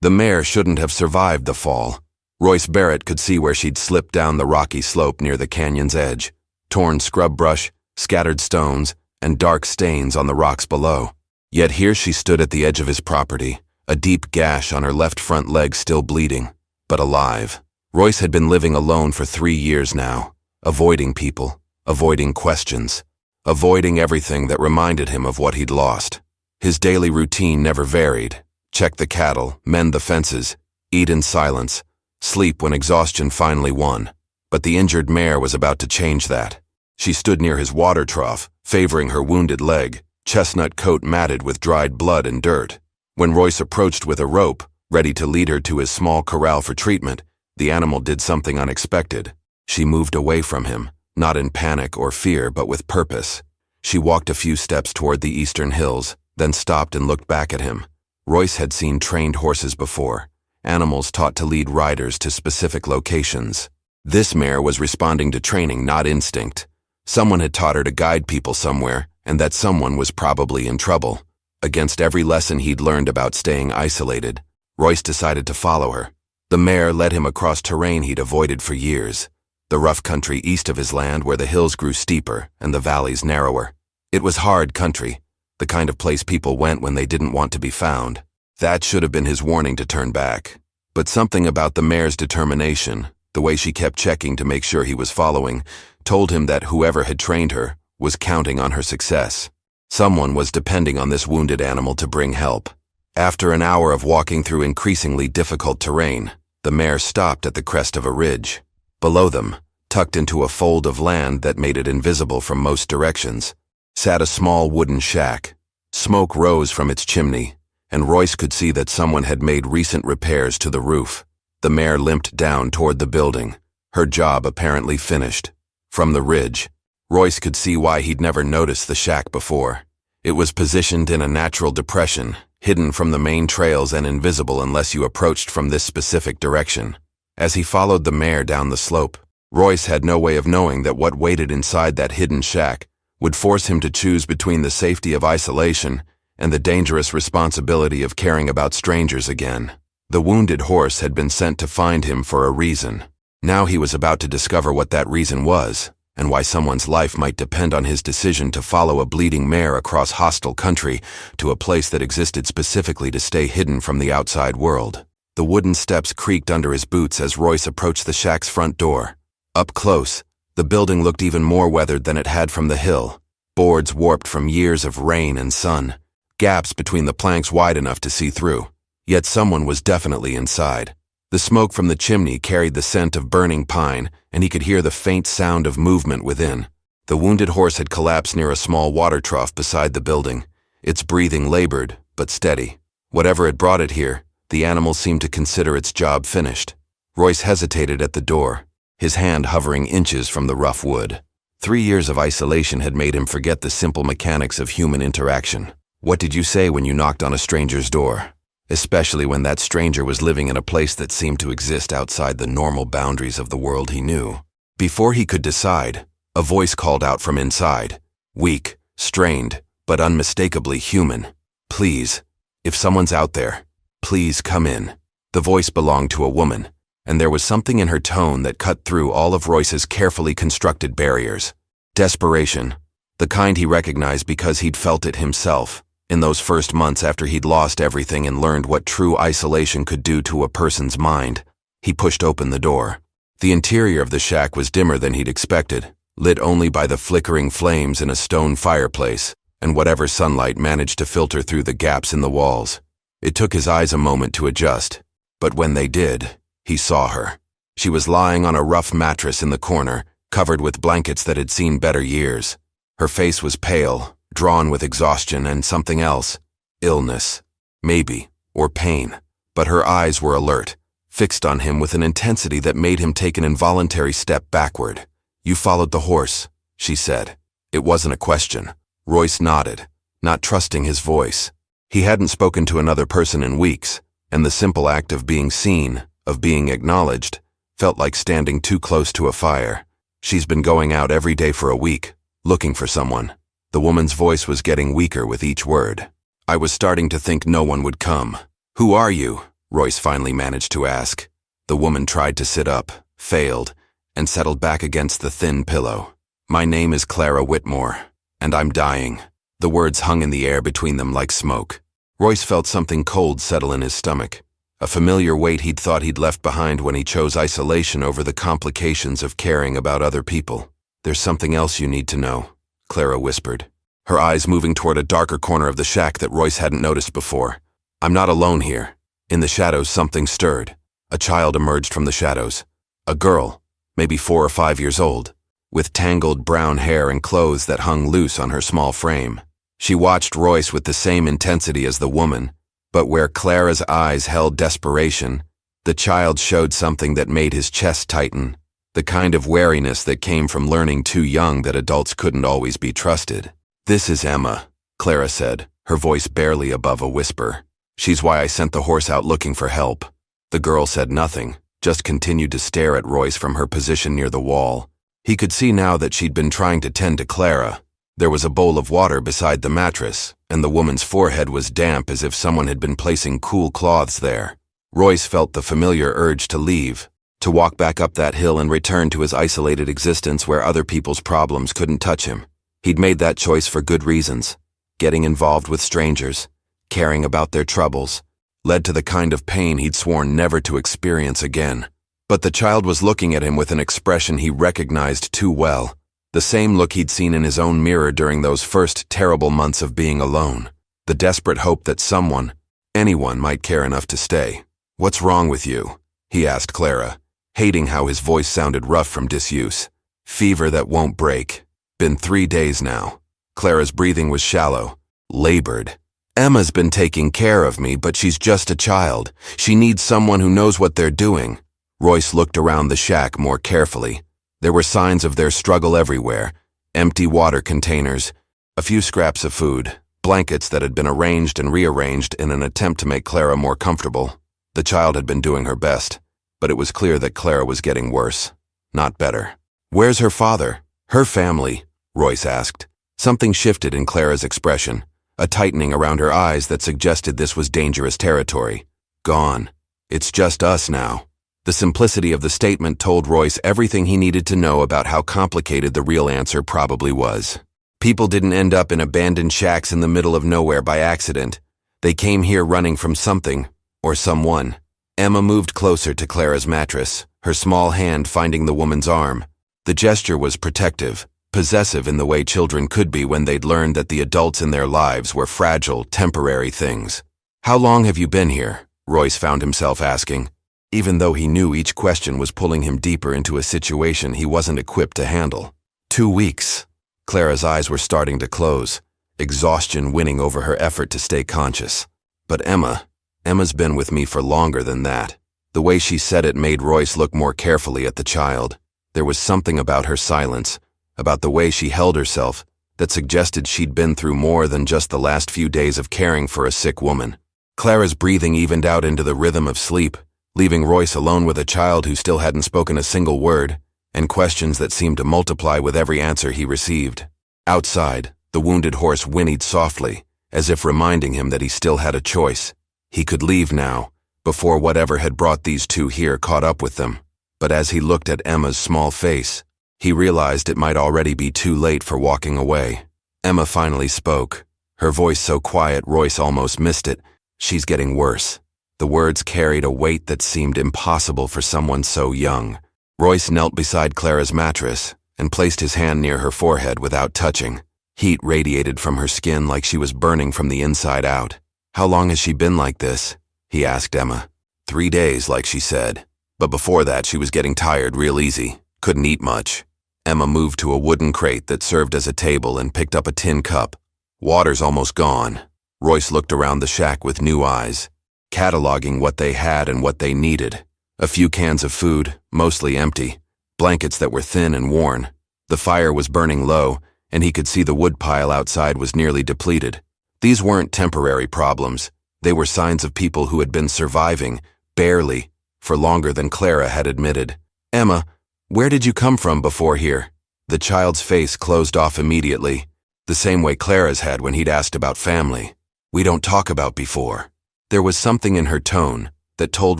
The mare shouldn't have survived the fall. Royce Barrett could see where she'd slipped down the rocky slope near the canyon's edge. Torn scrub brush, scattered stones, and dark stains on the rocks below. Yet here she stood at the edge of his property, a deep gash on her left front leg still bleeding, but alive. Royce had been living alone for 3 years now, avoiding people, avoiding questions, avoiding everything that reminded him of what he'd lost. His daily routine never varied. Check the cattle, mend the fences, eat in silence, sleep when exhaustion finally won. But the injured mare was about to change that. She stood near his water trough, favoring her wounded leg, chestnut coat matted with dried blood and dirt. When Royce approached with a rope, ready to lead her to his small corral for treatment, the animal did something unexpected. She moved away from him, not in panic or fear, but with purpose. She walked a few steps toward the eastern hills, then stopped and looked back at him. Royce had seen trained horses before, animals taught to lead riders to specific locations. This mare was responding to training, not instinct. Someone had taught her to guide people somewhere, and that someone was probably in trouble. Against every lesson he'd learned about staying isolated, Royce decided to follow her. The mare led him across terrain he'd avoided for years, the rough country east of his land where the hills grew steeper and the valleys narrower. It was hard country, the kind of place people went when they didn't want to be found. That should have been his warning to turn back. But something about the mare's determination, the way she kept checking to make sure he was following, told him that whoever had trained her was counting on her success. Someone was depending on this wounded animal to bring help. After an hour of walking through increasingly difficult terrain, the mare stopped at the crest of a ridge. Below them, tucked into a fold of land that made it invisible from most directions, sat a small wooden shack. Smoke rose from its chimney, and Royce could see that someone had made recent repairs to the roof. The mare limped down toward the building, her job apparently finished. From the ridge, Royce could see why he'd never noticed the shack before. It was positioned in a natural depression, hidden from the main trails and invisible unless you approached from this specific direction. As he followed the mare down the slope, Royce had no way of knowing that what waited inside that hidden shack would force him to choose between the safety of isolation and the dangerous responsibility of caring about strangers again. The wounded horse had been sent to find him for a reason. Now he was about to discover what that reason was, and why someone's life might depend on his decision to follow a bleeding mare across hostile country to a place that existed specifically to stay hidden from the outside world. The wooden steps creaked under his boots as Royce approached the shack's front door. Up close, the building looked even more weathered than it had from the hill. Boards warped from years of rain and sun, gaps between the planks wide enough to see through. Yet someone was definitely inside. The smoke from the chimney carried the scent of burning pine, and he could hear the faint sound of movement within. The wounded horse had collapsed near a small water trough beside the building, its breathing labored, but steady. Whatever had brought it here, the animal seemed to consider its job finished. Royce hesitated at the door, his hand hovering inches from the rough wood. 3 years of isolation had made him forget the simple mechanics of human interaction. What did you say when you knocked on a stranger's door? Especially when that stranger was living in a place that seemed to exist outside the normal boundaries of the world he knew. Before he could decide, a voice called out from inside, weak, strained, but unmistakably human. Please, if someone's out there, please come in. The voice belonged to a woman, and there was something in her tone that cut through all of Royce's carefully constructed barriers. Desperation, the kind he recognized because he'd felt it himself. In those first months after he'd lost everything and learned what true isolation could do to a person's mind, he pushed open the door. The interior of the shack was dimmer than he'd expected, lit only by the flickering flames in a stone fireplace and whatever sunlight managed to filter through the gaps in the walls. It took his eyes a moment to adjust, but when they did, he saw her. She was lying on a rough mattress in the corner, covered with blankets that had seen better years. Her face was pale, drawn with exhaustion and something else, illness, maybe, or pain. But her eyes were alert, fixed on him with an intensity that made him take an involuntary step backward. You followed the horse, she said. It wasn't a question. Royce nodded, not trusting his voice. He hadn't spoken to another person in weeks, and the simple act of being seen, of being acknowledged, felt like standing too close to a fire. She's been going out every day for a week, looking for someone. The woman's voice was getting weaker with each word. I was starting to think no one would come. Who are you? Royce finally managed to ask. The woman tried to sit up, failed, and settled back against the thin pillow. My name is Clara Whitmore, and I'm dying. The words hung in the air between them like smoke. Royce felt something cold settle in his stomach, a familiar weight he'd thought he'd left behind when he chose isolation over the complications of caring about other people. There's something else you need to know, Clara whispered, her eyes moving toward a darker corner of the shack that Royce hadn't noticed before. I'm not alone here. In the shadows, something stirred. A child emerged from the shadows. A girl, maybe 4 or 5 years old, with tangled brown hair and clothes that hung loose on her small frame. She watched Royce with the same intensity as the woman, but where Clara's eyes held desperation, the child showed something that made his chest tighten, the kind of wariness that came from learning too young that adults couldn't always be trusted. This is Emma, Clara said, her voice barely above a whisper. She's why I sent the horse out looking for help. The girl said nothing, just continued to stare at Royce from her position near the wall. He could see now that she'd been trying to tend to Clara. There was a bowl of water beside the mattress, and the woman's forehead was damp as if someone had been placing cool cloths there. Royce felt the familiar urge to leave, to walk back up that hill and return to his isolated existence where other people's problems couldn't touch him. He'd made that choice for good reasons. Getting involved with strangers, caring about their troubles, led to the kind of pain he'd sworn never to experience again. But the child was looking at him with an expression he recognized too well, the same look he'd seen in his own mirror during those first terrible months of being alone, the desperate hope that someone, anyone, might care enough to stay. What's wrong with you? He asked Clara, hating how his voice sounded rough from disuse. Fever that won't break. Been 3 days now. Clara's breathing was shallow, labored. Emma's been taking care of me, but she's just a child. She needs someone who knows what they're doing. Royce looked around the shack more carefully. There were signs of their struggle everywhere. Empty water containers, a few scraps of food, blankets that had been arranged and rearranged in an attempt to make Clara more comfortable. The child had been doing her best, but it was clear that Clara was getting worse, not better. Where's her father? Her family? Royce asked. Something shifted in Clara's expression, a tightening around her eyes that suggested this was dangerous territory. Gone. It's just us now. The simplicity of the statement told Royce everything he needed to know about how complicated the real answer probably was. People didn't end up in abandoned shacks in the middle of nowhere by accident. They came here running from something, or someone. Emma moved closer to Clara's mattress, her small hand finding the woman's arm. The gesture was protective, possessive in the way children could be when they'd learned that the adults in their lives were fragile, temporary things. How long have you been here? Royce found himself asking, even though he knew each question was pulling him deeper into a situation he wasn't equipped to handle. 2 weeks. Clara's eyes were starting to close, exhaustion winning over her effort to stay conscious. But Emma's been with me for longer than that. The way she said it made Royce look more carefully at the child. There was something about her silence, about the way she held herself, that suggested she'd been through more than just the last few days of caring for a sick woman. Clara's breathing evened out into the rhythm of sleep, leaving Royce alone with a child who still hadn't spoken a single word, and questions that seemed to multiply with every answer he received. Outside, the wounded horse whinnied softly, as if reminding him that he still had a choice. He could leave now, before whatever had brought these two here caught up with them. But as he looked at Emma's small face, he realized it might already be too late for walking away. Emma finally spoke, her voice so quiet Royce almost missed it. She's getting worse. The words carried a weight that seemed impossible for someone so young. Royce knelt beside Clara's mattress and placed his hand near her forehead without touching. Heat radiated from her skin like she was burning from the inside out. How long has she been like this? He asked Emma. 3 days, like she said. But before that, she was getting tired real easy. Couldn't eat much. Emma moved to a wooden crate that served as a table and picked up a tin cup. Water's almost gone. Royce looked around the shack with new eyes, cataloging what they had and what they needed. A few cans of food, mostly empty. Blankets that were thin and worn. The fire was burning low, and he could see the wood pile outside was nearly depleted. These weren't temporary problems. They were signs of people who had been surviving, barely, for longer than Clara had admitted. Emma, where did you come from before here? The child's face closed off immediately, the same way Clara's had when he'd asked about family. We don't talk about before. There was something in her tone, that told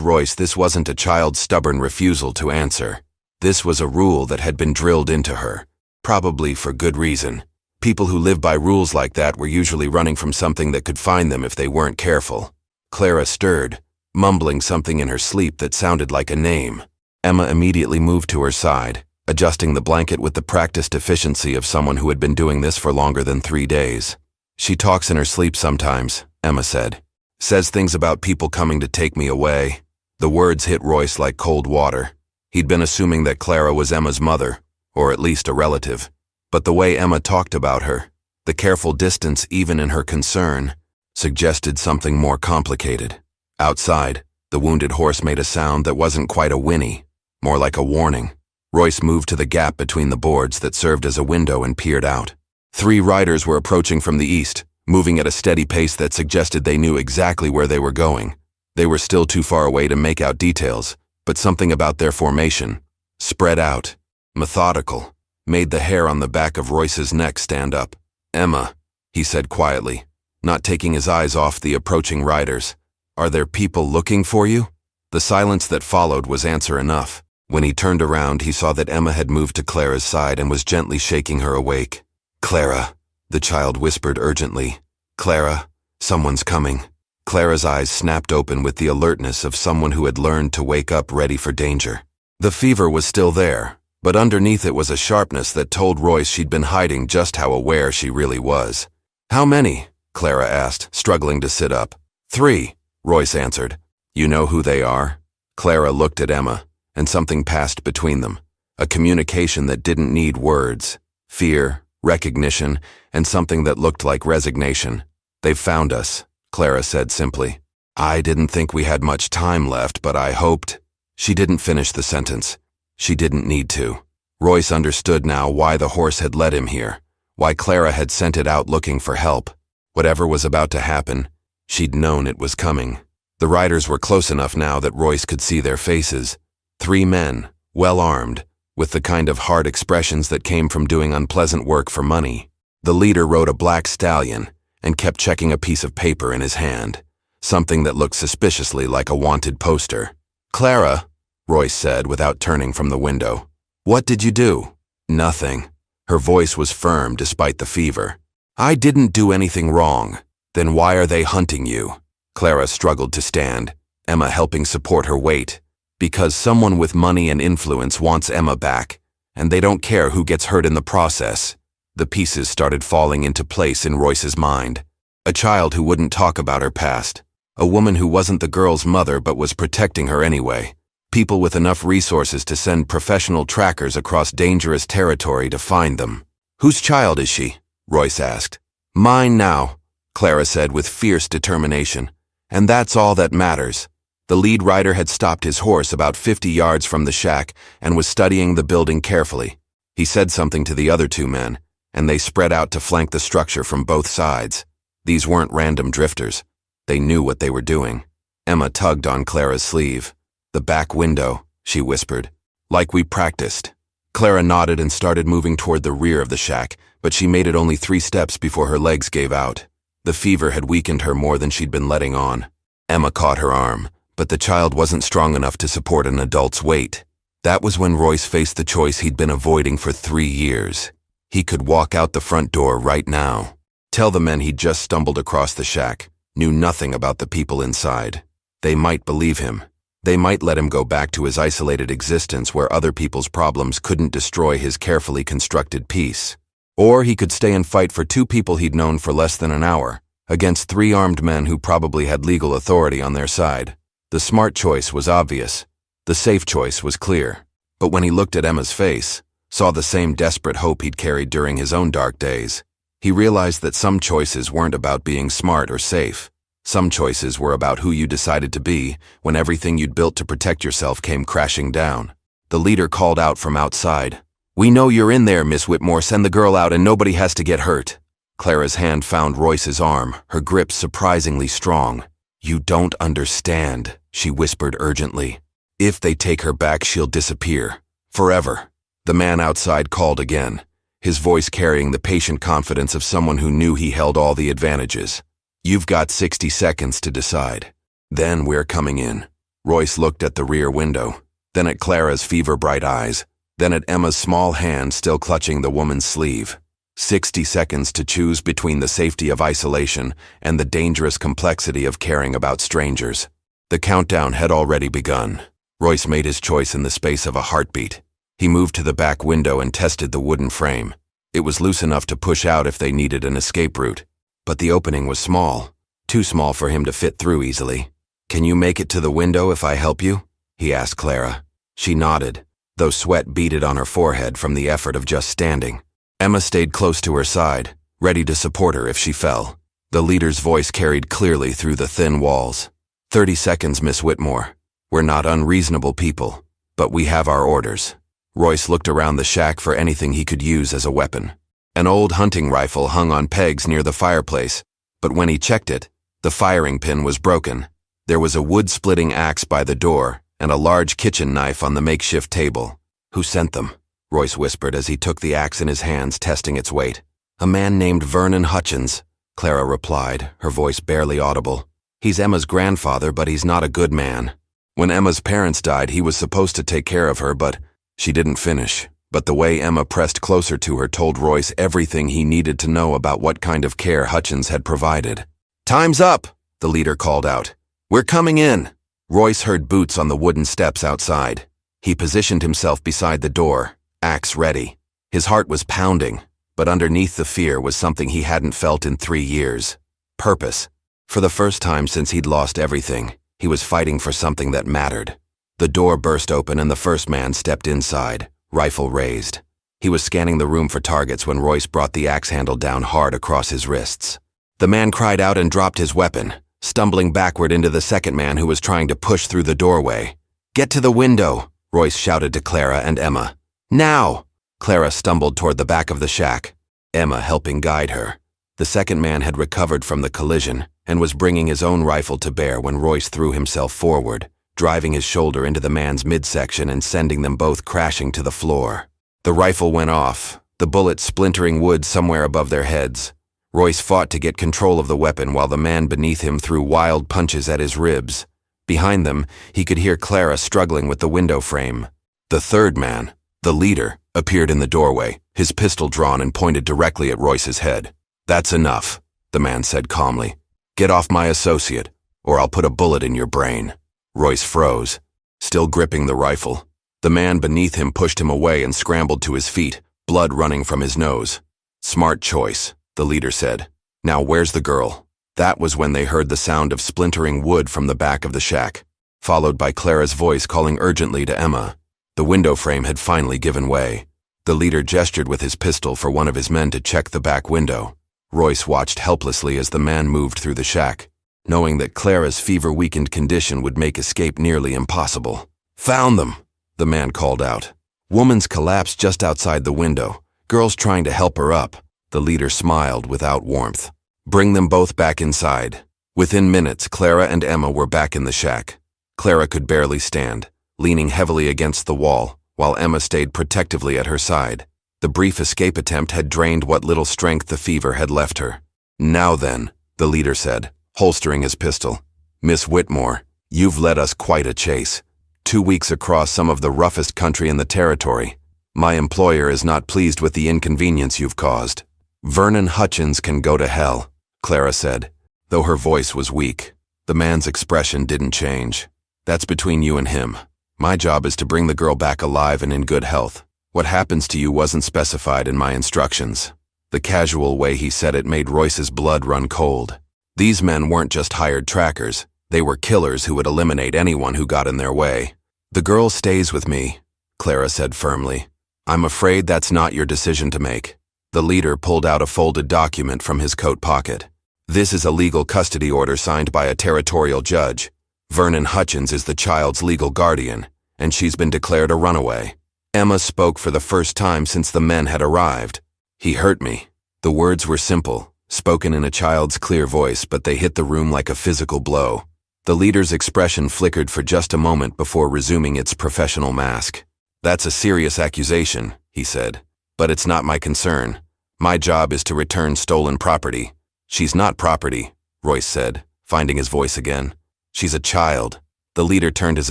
Royce this wasn't a child's stubborn refusal to answer. This was a rule that had been drilled into her, probably for good reason. People who live by rules like that were usually running from something that could find them if they weren't careful. Clara stirred, mumbling something in her sleep that sounded like a name. Emma immediately moved to her side, adjusting the blanket with the practiced efficiency of someone who had been doing this for longer than 3 days. "She talks in her sleep sometimes," Emma said. "Says things about people coming to take me away." The words hit Royce like cold water. He'd been assuming that Clara was Emma's mother, or at least a relative. But the way Emma talked about her, the careful distance even in her concern, suggested something more complicated. Outside, the wounded horse made a sound that wasn't quite a whinny, more like a warning. Royce moved to the gap between the boards that served as a window and peered out. 3 riders were approaching from the east, moving at a steady pace that suggested they knew exactly where they were going. They were still too far away to make out details, but something about their formation, spread out, methodical, made the hair on the back of Royce's neck stand up. "Emma," he said quietly, not taking his eyes off the approaching riders. "Are there people looking for you?" The silence that followed was answer enough. When he turned around, he saw that Emma had moved to Clara's side and was gently shaking her awake. "Clara," the child whispered urgently. "Clara, someone's coming." Clara's eyes snapped open with the alertness of someone who had learned to wake up ready for danger. The fever was still there, but underneath it was a sharpness that told Royce she'd been hiding just how aware she really was. "How many?" Clara asked, struggling to sit up. 3, Royce answered. "You know who they are?" Clara looked at Emma, and something passed between them, a communication that didn't need words. Fear, recognition, and something that looked like resignation. "They've found us," Clara said simply. "I didn't think we had much time left, but I hoped—" She didn't finish the sentence. She didn't need to. Royce understood now why the horse had led him here, why Clara had sent it out looking for help. Whatever was about to happen, she'd known it was coming. The riders were close enough now that Royce could see their faces. 3 men, well armed, with the kind of hard expressions that came from doing unpleasant work for money. The leader rode a black stallion and kept checking a piece of paper in his hand, something that looked suspiciously like a wanted poster. "Clara," Royce said without turning from the window. "What did you do?" "Nothing." Her voice was firm despite the fever. "I didn't do anything wrong. Then why are they hunting you?" Clara struggled to stand, Emma helping support her weight. "Because someone with money and influence wants Emma back, and they don't care who gets hurt in the process." The pieces started falling into place in Royce's mind. A child who wouldn't talk about her past. A woman who wasn't the girl's mother but was protecting her anyway. People with enough resources to send professional trackers across dangerous territory to find them. "Whose child is she?" Royce asked. "Mine now," Clara said with fierce determination. "And that's all that matters." The lead rider had stopped his horse about 50 yards from the shack and was studying the building carefully. He said something to the other 2 men, and they spread out to flank the structure from both sides. These weren't random drifters. They knew what they were doing. Emma tugged on Clara's sleeve. "The back window," she whispered. "Like we practiced." Clara nodded and started moving toward the rear of the shack, but she made it only 3 steps before her legs gave out. The fever had weakened her more than she'd been letting on. Emma caught her arm, but the child wasn't strong enough to support an adult's weight. That was when Royce faced the choice he'd been avoiding for 3 years. He could walk out the front door right now, tell the men he'd just stumbled across the shack, knew nothing about the people inside. They might believe him. They might let him go back to his isolated existence where other people's problems couldn't destroy his carefully constructed peace. Or he could stay and fight for 2 people he'd known for less than an hour, against 3 armed men who probably had legal authority on their side. The smart choice was obvious. The safe choice was clear. But when he looked at Emma's face, saw the same desperate hope he'd carried during his own dark days, he realized that some choices weren't about being smart or safe. Some choices were about who you decided to be when everything you'd built to protect yourself came crashing down. The leader called out from outside. "We know you're in there, Miss Whitmore. Send the girl out and nobody has to get hurt." Clara's hand found Royce's arm, her grip surprisingly strong. "You don't understand," she whispered urgently. "If they take her back, she'll disappear. Forever." The man outside called again, his voice carrying the patient confidence of someone who knew he held all the advantages. "You've got 60 seconds to decide. Then we're coming in." Royce looked at the rear window, then at Clara's fever-bright eyes, then at Emma's small hand still clutching the woman's sleeve. 60 seconds to choose between the safety of isolation and the dangerous complexity of caring about strangers. The countdown had already begun. Royce made his choice in the space of a heartbeat. He moved to the back window and tested the wooden frame. It was loose enough to push out if they needed an escape route, but the opening was small, too small for him to fit through easily. "Can you make it to the window if I help you?" he asked Clara. She nodded, though sweat beaded on her forehead from the effort of just standing. Emma stayed close to her side, ready to support her if she fell. The leader's voice carried clearly through the thin walls. 30 seconds, Miss Whitmore. We're not unreasonable people, but we have our orders." Royce looked around the shack for anything he could use as a weapon. An old hunting rifle hung on pegs near the fireplace, but when he checked it, the firing pin was broken. There was a wood-splitting axe by the door and a large kitchen knife on the makeshift table. "Who sent them?" Royce whispered as he took the axe in his hands, testing its weight. "A man named Vernon Hutchins," Clara replied, her voice barely audible. "He's Emma's grandfather, but he's not a good man. When Emma's parents died, he was supposed to take care of her, but..." She didn't finish, but the way Emma pressed closer to her told Royce everything he needed to know about what kind of care Hutchins had provided. "Time's up," the leader called out. "We're coming in." Royce heard boots on the wooden steps outside. He positioned himself beside the door, axe ready. His heart was pounding, but underneath the fear was something he hadn't felt in 3 years. Purpose. For the first time since he'd lost everything, he was fighting for something that mattered. The door burst open and the first man stepped inside, rifle raised. He was scanning the room for targets when Royce brought the axe handle down hard across his wrists. The man cried out and dropped his weapon, stumbling backward into the second man who was trying to push through the doorway. "Get to the window," Royce shouted to Clara and Emma. "Now!" Clara stumbled toward the back of the shack, Emma helping guide her. The second man had recovered from the collision and was bringing his own rifle to bear when Royce threw himself forward, driving his shoulder into the man's midsection and sending them both crashing to the floor. The rifle went off, the bullet splintering wood somewhere above their heads. Royce fought to get control of the weapon while the man beneath him threw wild punches at his ribs. Behind them, he could hear Clara struggling with the window frame. The third man, the leader, appeared in the doorway, his pistol drawn and pointed directly at Royce's head. "That's enough," the man said calmly. "Get off my associate, or I'll put a bullet in your brain." Royce froze, still gripping the rifle. The man beneath him pushed him away and scrambled to his feet, blood running from his nose. "Smart choice," the leader said. "Now where's the girl?" That was when they heard the sound of splintering wood from the back of the shack, followed by Clara's voice calling urgently to Emma. The window frame had finally given way. The leader gestured with his pistol for one of his men to check the back window. Royce watched helplessly as the man moved through the shack, knowing that Clara's fever-weakened condition would make escape nearly impossible. "Found them," the man called out. "Woman's collapsed just outside the window. Girl's trying to help her up." The leader smiled without warmth. "Bring them both back inside." Within minutes, Clara and Emma were back in the shack. Clara could barely stand, leaning heavily against the wall, while Emma stayed protectively at her side. The brief escape attempt had drained what little strength the fever had left her. "Now then," the leader said, holstering his pistol. "Miss Whitmore, you've led us quite a chase. 2 weeks across some of the roughest country in the territory. My employer is not pleased with the inconvenience you've caused." "Vernon Hutchins can go to hell," Clara said, though her voice was weak. The man's expression didn't change. "That's between you and him. My job is to bring the girl back alive and in good health. What happens to you wasn't specified in my instructions." The casual way he said it made Royce's blood run cold. These men weren't just hired trackers. They were killers who would eliminate anyone who got in their way. "The girl stays with me," Clara said firmly. "I'm afraid that's not your decision to make." The leader pulled out a folded document from his coat pocket. "This is a legal custody order signed by a territorial judge. Vernon Hutchins is the child's legal guardian, and she's been declared a runaway." Emma spoke for the first time since the men had arrived. "He hurt me." The words were simple, spoken in a child's clear voice, but they hit the room like a physical blow. The leader's expression flickered for just a moment before resuming its professional mask. "That's a serious accusation," he said, "but it's not my concern. My job is to return stolen property." "She's not property," Royce said, finding his voice again. "She's a child." The leader turned his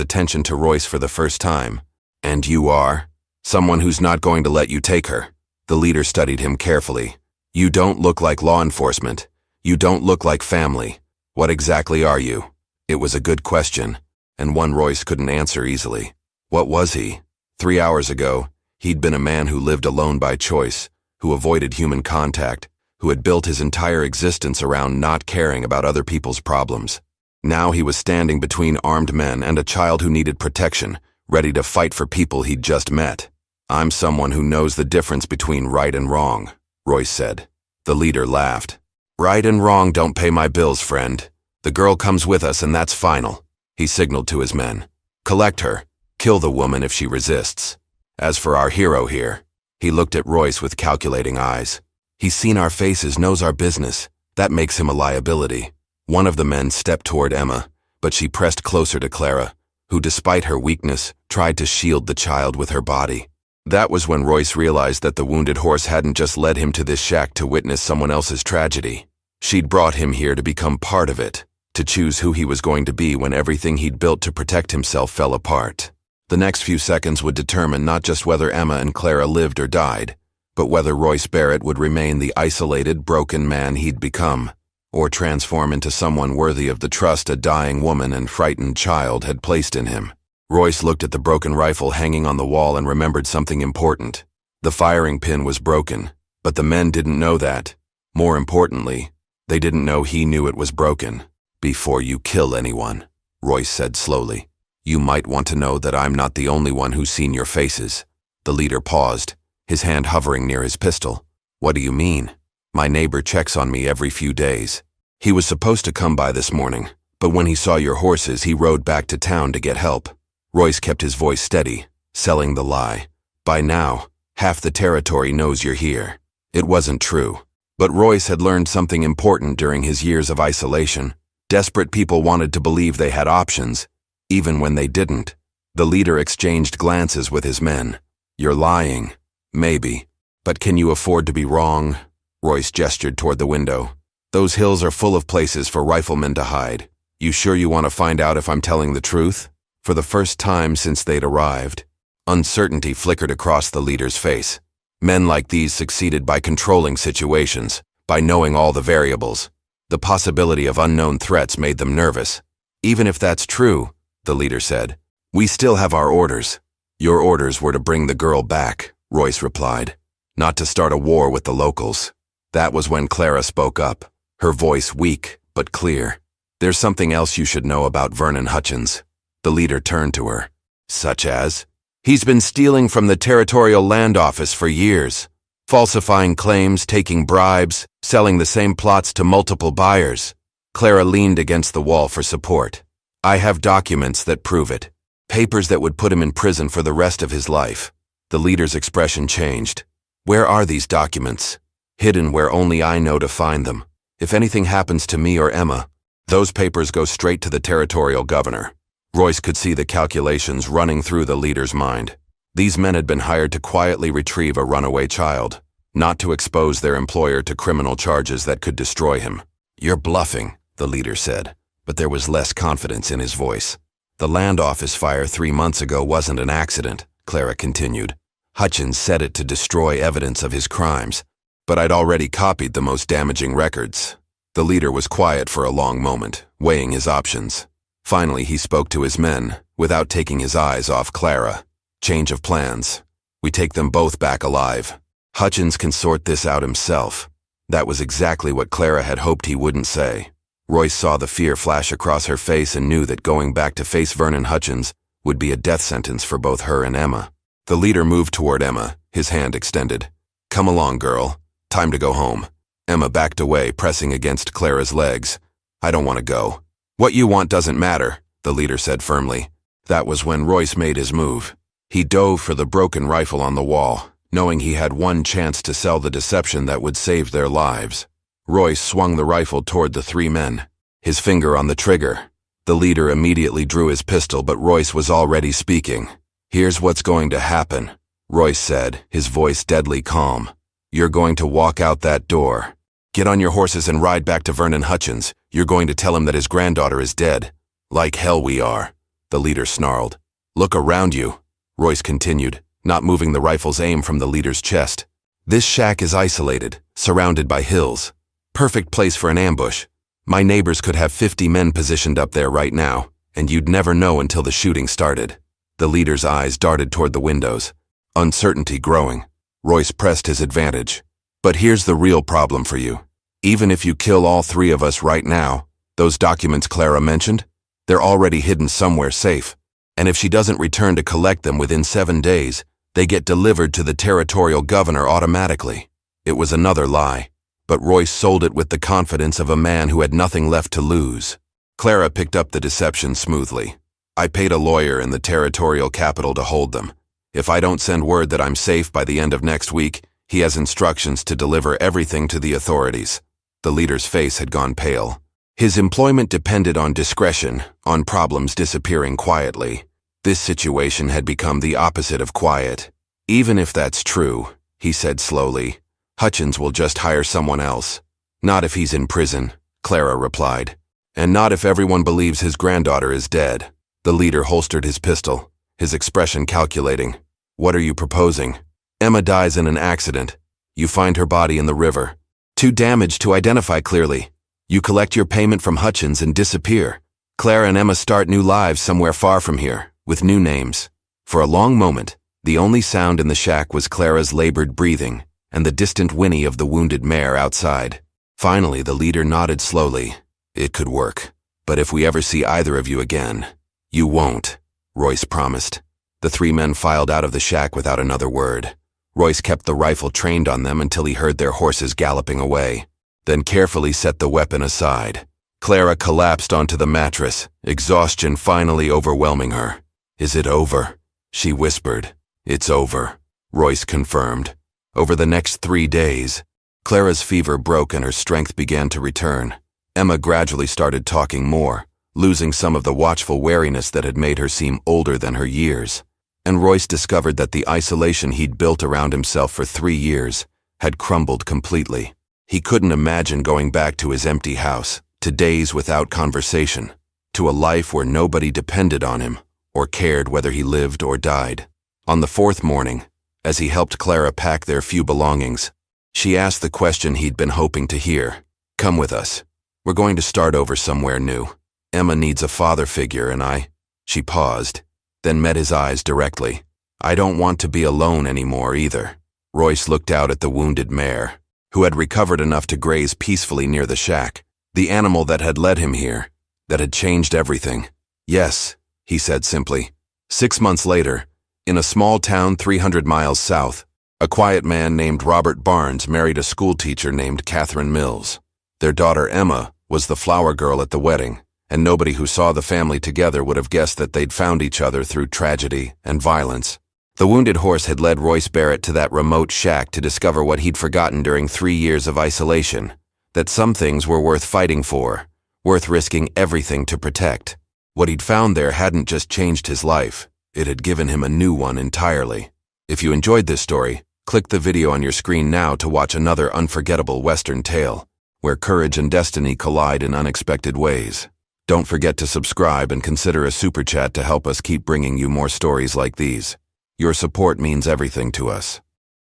attention to Royce for the first time. And you are? Someone who's not going to let you take her. The leader studied him carefully. You don't look like law enforcement. You don't look like family. What exactly are you? It was a good question, and one Royce couldn't answer easily. What was he? 3 hours ago, he'd been a man who lived alone by choice, who avoided human contact, who had built his entire existence around not caring about other people's problems. Now he was standing between armed men and a child who needed protection, ready to fight for people he'd just met. I'm someone who knows the difference between right and wrong, Royce said. The leader laughed. Right and wrong don't pay my bills, friend. The girl comes with us and that's final. He signaled to his men. Collect her. Kill the woman if she resists. As for our hero here, he looked at Royce with calculating eyes. He's seen our faces, knows our business. That makes him a liability. One of the men stepped toward Emma, but she pressed closer to Clara, who, despite her weakness, tried to shield the child with her body. That was when Royce realized that the wounded horse hadn't just led him to this shack to witness someone else's tragedy. She'd brought him here to become part of it, to choose who he was going to be when everything he'd built to protect himself fell apart. The next few seconds would determine not just whether Emma and Clara lived or died, but whether Royce Barrett would remain the isolated, broken man he'd become, or transform into someone worthy of the trust a dying woman and frightened child had placed in him. Royce looked at the broken rifle hanging on the wall and remembered something important. The firing pin was broken, but the men didn't know that. More importantly, they didn't know he knew it was broken. Before you kill anyone, Royce said slowly, you might want to know that I'm not the only one who's seen your faces. The leader paused, his hand hovering near his pistol. What do you mean? My neighbor checks on me every few days. He was supposed to come by this morning, but when he saw your horses, he rode back to town to get help. Royce kept his voice steady, selling the lie. By now, half the territory knows you're here. It wasn't true. But Royce had learned something important during his years of isolation. Desperate people wanted to believe they had options, even when they didn't. The leader exchanged glances with his men. You're lying. Maybe. But can you afford to be wrong? Royce gestured toward the window. Those hills are full of places for riflemen to hide. You sure you want to find out if I'm telling the truth? For the first time since they'd arrived, uncertainty flickered across the leader's face. Men like these succeeded by controlling situations, by knowing all the variables. The possibility of unknown threats made them nervous. Even if that's true, the leader said, we still have our orders. Your orders were to bring the girl back, Royce replied, not to start a war with the locals. That was when Clara spoke up, her voice weak but clear. There's something else you should know about Vernon Hutchins. The leader turned to her. Such as? He's been stealing from the Territorial Land Office for years, falsifying claims, taking bribes, selling the same plots to multiple buyers. Clara leaned against the wall for support. I have documents that prove it. Papers that would put him in prison for the rest of his life. The leader's expression changed. Where are these documents? Hidden where only I know to find them. If anything happens to me or Emma, those papers go straight to the territorial governor. Royce could see the calculations running through the leader's mind. These men had been hired to quietly retrieve a runaway child, not to expose their employer to criminal charges that could destroy him. You're bluffing, the leader said, but there was less confidence in his voice. The land office fire 3 months ago wasn't an accident, Clara continued. Hutchins set it to destroy evidence of his crimes, but I'd already copied the most damaging records. The leader was quiet for a long moment, weighing his options. Finally, he spoke to his men, without taking his eyes off Clara. Change of plans. We take them both back alive. Hutchins can sort this out himself. That was exactly what Clara had hoped he wouldn't say. Royce saw the fear flash across her face and knew that going back to face Vernon Hutchins would be a death sentence for both her and Emma. The leader moved toward Emma, his hand extended. Come along, girl. Time to go home. Emma backed away, pressing against Clara's legs. I don't want to go. What you want doesn't matter, the leader said firmly. That was when Royce made his move. He dove for the broken rifle on the wall, knowing he had one chance to sell the deception that would save their lives. Royce swung the rifle toward the 3 men, his finger on the trigger. The leader immediately drew his pistol, but Royce was already speaking. Here's what's going to happen, Royce said, his voice deadly calm. You're going to walk out that door. Get on your horses and ride back to Vernon Hutchins. You're going to tell him that his granddaughter is dead. Like hell we are. the leader snarled. Look around you, Royce continued, not moving the rifle's aim from the leader's chest. This shack is isolated, surrounded by hills. Perfect place for an ambush. My neighbors could have 50 men positioned up there right now, and you'd never know until the shooting started. The leader's eyes darted toward the windows, uncertainty growing. Royce pressed his advantage. But here's the real problem for you. Even if you kill all 3 of us right now, those documents Clara mentioned, they're already hidden somewhere safe. And if she doesn't return to collect them within 7 days, they get delivered to the territorial governor automatically. It was another lie, but Royce sold it with the confidence of a man who had nothing left to lose. Clara picked up the deception smoothly. I paid a lawyer in the territorial capital to hold them. If I don't send word that I'm safe by the end of next week, he has instructions to deliver everything to the authorities. The leader's face had gone pale. His employment depended on discretion, on problems disappearing quietly. This situation had become the opposite of quiet. Even if that's true, he said slowly, Hutchins will just hire someone else. Not if he's in prison, Clara replied. And not if everyone believes his granddaughter is dead. The leader holstered his pistol, his expression calculating. What are you proposing? Emma dies in an accident. You find her body in the river. Too damaged to identify clearly. You collect your payment from Hutchins and disappear. Clara and Emma start new lives somewhere far from here, with new names. For a long moment, the only sound in the shack was Clara's labored breathing and the distant whinny of the wounded mare outside. Finally, the leader nodded slowly. It could work. But if we ever see either of you again, you won't, Royce promised. The 3 men filed out of the shack without another word. Royce kept the rifle trained on them until he heard their horses galloping away, then carefully set the weapon aside. Clara collapsed onto the mattress, exhaustion finally overwhelming her. Is it over? She whispered. It's over, Royce confirmed. Over the next 3 days, Clara's fever broke and her strength began to return. Emma gradually started talking more, losing some of the watchful wariness that had made her seem older than her years. And Royce discovered that the isolation he'd built around himself for 3 years had crumbled completely. He couldn't imagine going back to his empty house, to days without conversation, to a life where nobody depended on him or cared whether he lived or died. On the 4th morning, as he helped Clara pack their few belongings, she asked the question he'd been hoping to hear. Come with us. We're going to start over somewhere new. Emma needs a father figure and She paused, then met his eyes directly. I don't want to be alone anymore either. Royce looked out at the wounded mare, who had recovered enough to graze peacefully near the shack, the animal that had led him here, that had changed everything. Yes, he said simply. 6 months later, in a small town 300 miles south, a quiet man named Robert Barnes married a schoolteacher named Catherine Mills. Their daughter Emma was the flower girl at the wedding, and nobody who saw the family together would have guessed that they'd found each other through tragedy and violence. The wounded horse had led Royce Barrett to that remote shack to discover what he'd forgotten during 3 years of isolation, that some things were worth fighting for, worth risking everything to protect. What he'd found there hadn't just changed his life, it had given him a new one entirely. If you enjoyed this story, click the video on your screen now to watch another unforgettable Western tale, where courage and destiny collide in unexpected ways. Don't forget to subscribe and consider a super chat to help us keep bringing you more stories like these. Your support means everything to us.